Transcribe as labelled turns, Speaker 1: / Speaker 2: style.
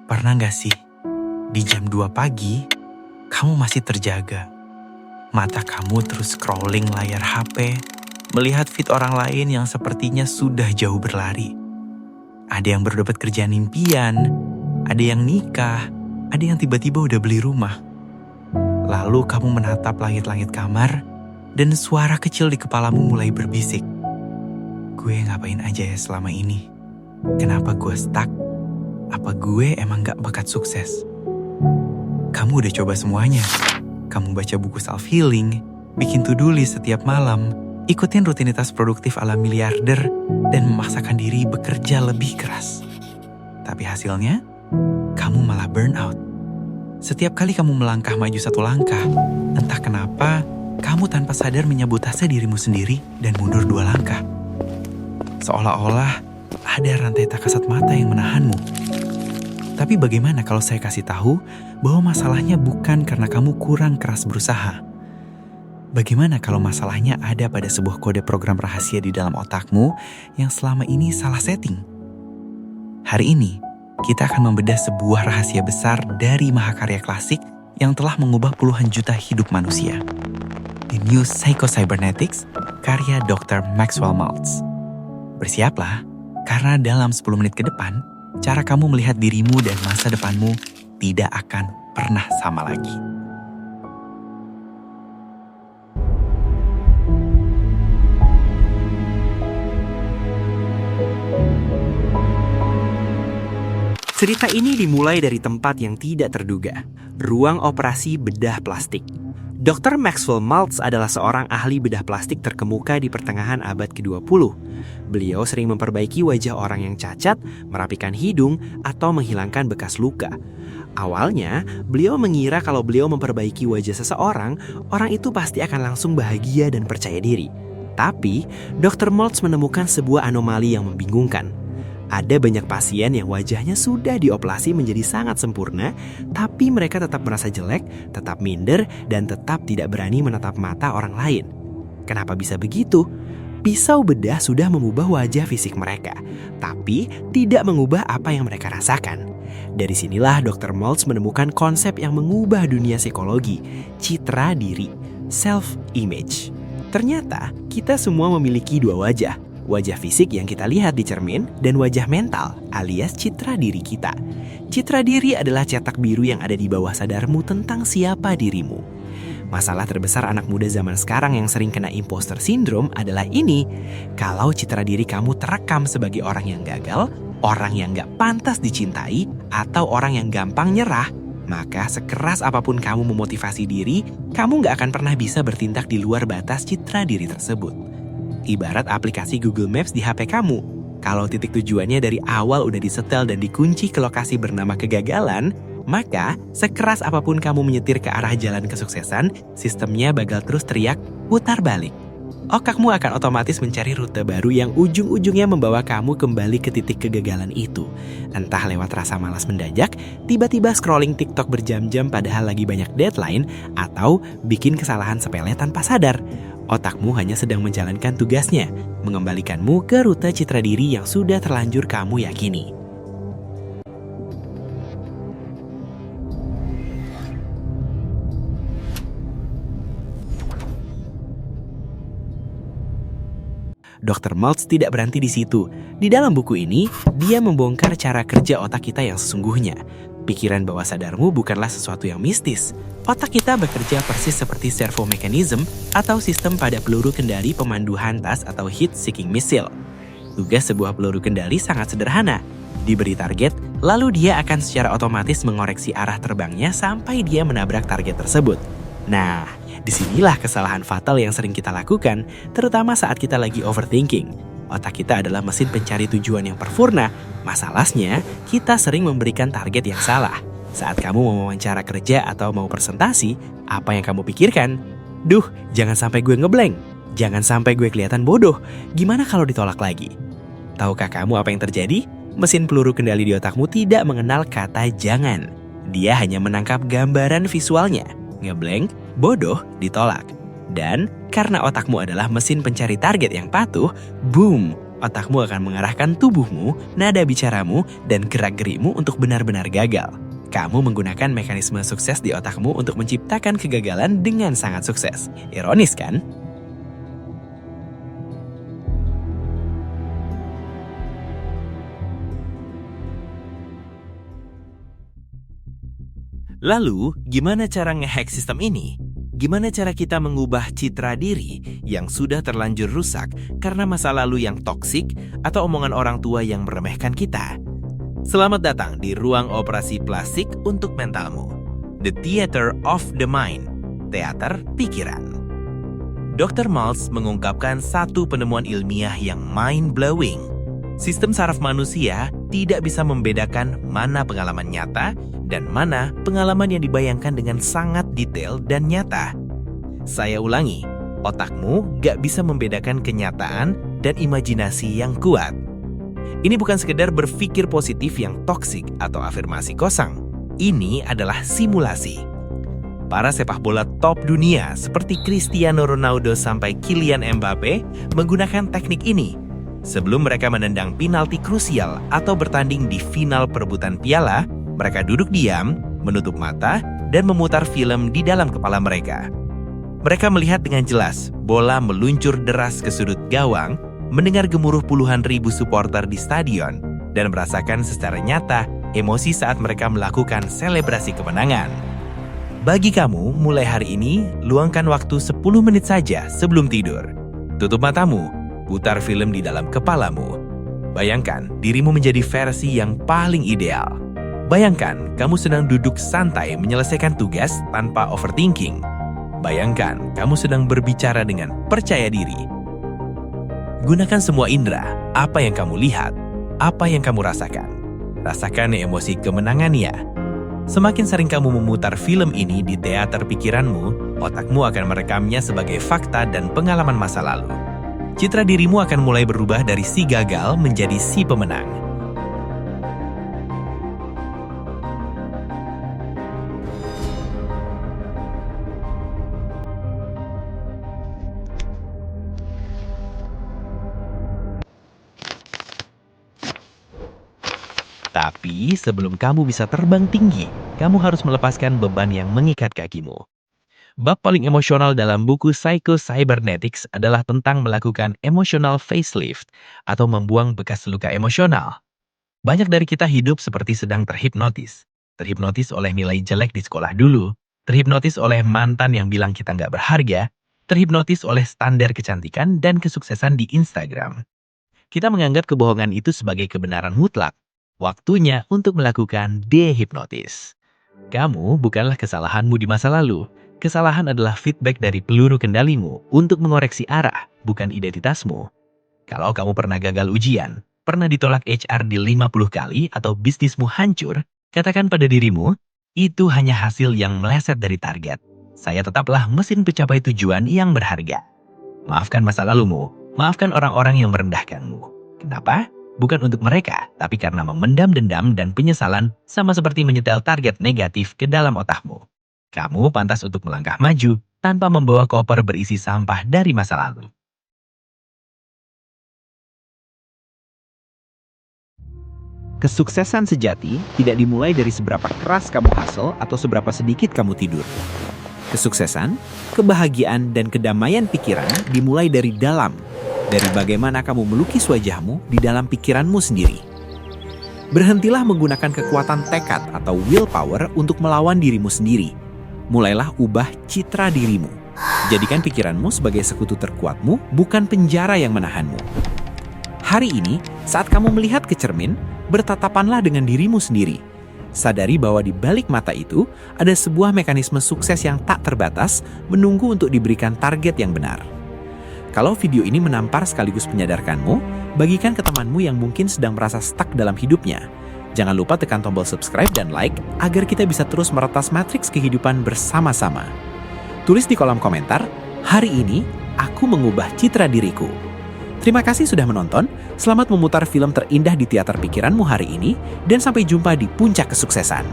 Speaker 1: Pernah gak sih, di jam 2 pagi, kamu masih terjaga. Mata kamu terus scrolling layar HP, melihat feed orang lain yang sepertinya sudah jauh berlari. Ada yang baru dapat kerjaan impian, ada yang nikah, ada yang tiba-tiba udah beli rumah. Lalu kamu menatap langit-langit kamar, dan suara kecil di kepalamu mulai berbisik. Gue ngapain aja ya selama ini? Kenapa gue stuck? Apa gue emang gak bakat sukses? Kamu udah coba semuanya. Kamu baca buku self-healing, bikin to-do list setiap malam, ikutin rutinitas produktif ala miliarder, dan memaksakan diri bekerja lebih keras. Tapi hasilnya, kamu malah burn out. Setiap kali kamu melangkah maju satu langkah, entah kenapa, kamu tanpa sadar menyabotase dirimu sendiri dan mundur 2 langkah. Seolah-olah ada rantai tak kasat mata yang menahanmu. Tapi bagaimana kalau saya kasih tahu bahwa masalahnya bukan karena kamu kurang keras berusaha? Bagaimana kalau masalahnya ada pada sebuah kode program rahasia di dalam otakmu yang selama ini salah setting? Hari ini, kita akan membedah sebuah rahasia besar dari mahakarya klasik yang telah mengubah puluhan juta hidup manusia. The New Psycho-Cybernetics, karya Dr. Maxwell Maltz. Bersiaplah, karena dalam 10 menit ke depan, cara kamu melihat dirimu dan masa depanmu tidak akan pernah sama lagi.
Speaker 2: Cerita ini dimulai dari tempat yang tidak terduga, ruang operasi bedah plastik. Dr. Maxwell Maltz adalah seorang ahli bedah plastik terkemuka di pertengahan abad ke-20. Beliau sering memperbaiki wajah orang yang cacat, merapikan hidung, atau menghilangkan bekas luka. Awalnya, beliau mengira kalau beliau memperbaiki wajah seseorang, orang itu pasti akan langsung bahagia dan percaya diri. Tapi, Dr. Maltz menemukan sebuah anomali yang membingungkan. Ada banyak pasien yang wajahnya sudah dioperasi menjadi sangat sempurna, tapi mereka tetap merasa jelek, tetap minder, dan tetap tidak berani menatap mata orang lain. Kenapa bisa begitu? Pisau bedah sudah mengubah wajah fisik mereka, tapi tidak mengubah apa yang mereka rasakan. Dari sinilah Dr. Maltz menemukan konsep yang mengubah dunia psikologi, citra diri, self-image. Ternyata kita semua memiliki 2 wajah. Wajah fisik yang kita lihat di cermin dan wajah mental alias citra diri kita. Citra diri adalah cetak biru yang ada di bawah sadarmu tentang siapa dirimu. Masalah terbesar anak muda zaman sekarang yang sering kena imposter syndrome adalah ini. Kalau citra diri kamu terekam sebagai orang yang gagal, orang yang gak pantas dicintai, atau orang yang gampang nyerah, maka sekeras apapun kamu memotivasi diri, kamu gak akan pernah bisa bertindak di luar batas citra diri tersebut. Ibarat aplikasi Google Maps di HP kamu. Kalau titik tujuannya dari awal udah disetel dan dikunci ke lokasi bernama kegagalan, maka sekeras apapun kamu menyetir ke arah jalan kesuksesan, sistemnya bakal terus teriak, putar balik. Otakmu akan otomatis mencari rute baru yang ujung-ujungnya membawa kamu kembali ke titik kegagalan itu. Entah lewat rasa malas mendadak, tiba-tiba scrolling TikTok berjam-jam padahal lagi banyak deadline, atau bikin kesalahan sepele tanpa sadar. Otakmu hanya sedang menjalankan tugasnya, mengembalikanmu ke rute citra diri yang sudah terlanjur kamu yakini. Dr. Maltz tidak berhenti di situ. Di dalam buku ini, dia membongkar cara kerja otak kita yang sesungguhnya. Pikiran bawah sadarmu bukanlah sesuatu yang mistis. Otak kita bekerja persis seperti servo mechanism atau sistem pada peluru kendali pemandu hantas atau heat-seeking missile. Tugas sebuah peluru kendali sangat sederhana. Diberi target, lalu dia akan secara otomatis mengoreksi arah terbangnya sampai dia menabrak target tersebut. Nah, disinilah kesalahan fatal yang sering kita lakukan, terutama saat kita lagi overthinking. Otak kita adalah mesin pencari tujuan yang perfurna. Masalahnya, kita sering memberikan target yang salah. Saat kamu mau wawancara kerja atau mau presentasi, apa yang kamu pikirkan? Duh, jangan sampai gue ngeblank. Jangan sampai gue kelihatan bodoh. Gimana kalau ditolak lagi? Tahukah kamu apa yang terjadi? Mesin peluru kendali di otakmu tidak mengenal kata jangan. Dia hanya menangkap gambaran visualnya. Ngeblank, bodoh, ditolak. Dan karena otakmu adalah mesin pencari target yang patuh, boom,
Speaker 1: otakmu akan mengarahkan tubuhmu, nada bicaramu, dan gerak-gerikmu untuk benar-benar gagal. Kamu menggunakan mekanisme sukses di otakmu untuk menciptakan kegagalan dengan sangat sukses. Ironis kan?
Speaker 2: Lalu, gimana cara ngehack sistem ini? Gimana cara kita mengubah citra diri yang sudah terlanjur rusak karena masa lalu yang toksik atau omongan orang tua yang meremehkan kita? Selamat datang di Ruang Operasi Plastik untuk Mentalmu. The Theater of the Mind. Teater Pikiran. Dr. Maltz mengungkapkan satu penemuan ilmiah yang mind-blowing. Sistem saraf manusia tidak bisa membedakan mana pengalaman nyata dan mana pengalaman yang dibayangkan dengan sangat detail dan nyata. Saya ulangi, otakmu gak bisa membedakan kenyataan dan imajinasi yang kuat. Ini bukan sekedar berpikir positif yang toksik atau afirmasi kosong. Ini adalah simulasi. Para sepak bola top dunia seperti Cristiano Ronaldo sampai Kylian Mbappe menggunakan teknik ini. Sebelum mereka menendang penalti krusial atau bertanding di final perebutan piala, mereka duduk diam, menutup mata, dan memutar film di dalam kepala mereka. Mereka melihat dengan jelas bola meluncur deras ke sudut gawang, mendengar gemuruh puluhan ribu supporter di stadion, dan merasakan secara nyata emosi saat mereka melakukan selebrasi kemenangan. Bagi kamu, mulai hari ini, luangkan waktu 10 menit saja sebelum tidur. Tutup matamu, putar film di dalam kepalamu. Bayangkan dirimu menjadi versi yang paling ideal. Bayangkan kamu sedang duduk santai menyelesaikan tugas tanpa overthinking. Bayangkan kamu sedang berbicara dengan percaya diri. Gunakan semua indera, apa yang kamu lihat, apa yang kamu rasakan. Rasakan emosi kemenangannya. Semakin sering kamu memutar film ini di teater pikiranmu, otakmu akan merekamnya sebagai fakta dan pengalaman masa lalu. Citra dirimu akan mulai berubah dari si gagal menjadi si pemenang.
Speaker 1: Tapi sebelum kamu bisa terbang tinggi, kamu harus melepaskan beban yang mengikat kakimu. Bab paling emosional dalam buku Psycho Cybernetics adalah tentang melakukan emotional facelift atau membuang bekas luka emosional. Banyak dari kita hidup seperti sedang terhipnotis. Terhipnotis oleh nilai jelek di sekolah dulu, terhipnotis oleh mantan yang bilang kita nggak berharga, terhipnotis oleh standar kecantikan dan kesuksesan di Instagram. Kita menganggap kebohongan itu sebagai kebenaran mutlak. Waktunya untuk melakukan dehipnotis. Kamu bukanlah kesalahanmu di masa lalu. Kesalahan adalah feedback dari peluru kendalimu untuk mengoreksi arah, bukan identitasmu. Kalau kamu pernah gagal ujian, pernah ditolak HR di 50 kali atau bisnismu hancur, katakan pada dirimu, itu hanya hasil yang meleset dari target. Saya tetaplah mesin pencapai tujuan yang berharga. Maafkan masa lalumu, maafkan orang-orang yang merendahkanmu. Kenapa? Bukan untuk mereka, tapi karena memendam dendam dan penyesalan sama seperti menyetel target negatif ke dalam otakmu. Kamu pantas untuk melangkah maju tanpa membawa koper berisi sampah dari masa lalu.
Speaker 2: Kesuksesan sejati tidak dimulai dari seberapa keras kamu hustle atau seberapa sedikit kamu tidur. Kesuksesan, kebahagiaan, dan kedamaian pikiran dimulai dari dalam, dari bagaimana kamu melukis wajahmu di dalam pikiranmu sendiri. Berhentilah menggunakan kekuatan tekad atau willpower untuk melawan dirimu sendiri. Mulailah ubah citra dirimu. Jadikan pikiranmu sebagai sekutu terkuatmu, bukan penjara yang menahanmu. Hari ini, saat kamu melihat ke cermin, bertatapanlah dengan dirimu sendiri. Sadari bahwa di balik mata itu, ada sebuah mekanisme sukses yang tak terbatas, menunggu untuk diberikan target yang benar. Kalau video ini menampar sekaligus menyadarkanmu, bagikan ke temanmu yang mungkin sedang merasa stuck dalam hidupnya. Jangan lupa tekan tombol subscribe dan like agar kita bisa terus meretas matriks kehidupan bersama-sama. Tulis di kolom komentar, hari ini aku mengubah citra diriku. Terima kasih sudah menonton, selamat memutar film terindah di teater pikiranmu hari ini, dan sampai jumpa di puncak kesuksesan.